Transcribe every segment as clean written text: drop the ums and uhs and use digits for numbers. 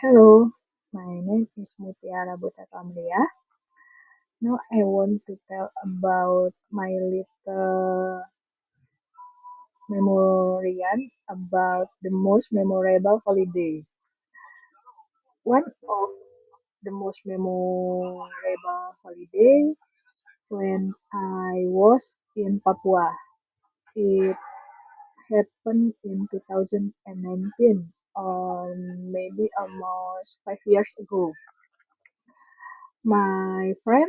Hello, my name is Mutiara Butakamlia. Now I want to tell about my little memorial about the most memorable holiday. One of the most memorable holiday when I was in Papua. It happened in 2019 or maybe almost 5 years ago. My friend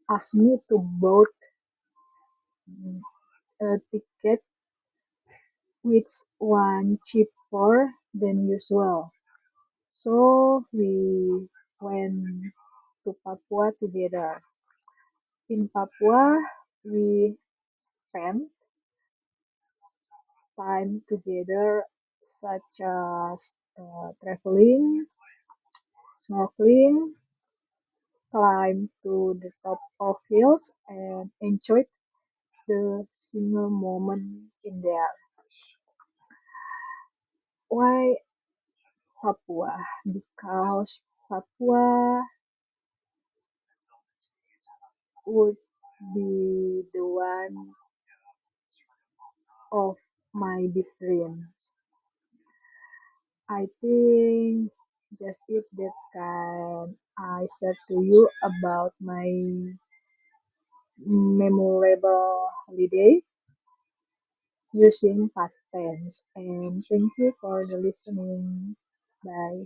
asked me to both a ticket which one cheaper than usual. So we went to Papua together. In Papua, we spent time together, such as traveling, snorkeling, climb to the top of hills, and enjoy the single moment in there. Why Papua? Because Papua would be the one of my big dreams. I think just it that can I said to you about my memorable holiday using past tense. And thank you for the listening. Bye.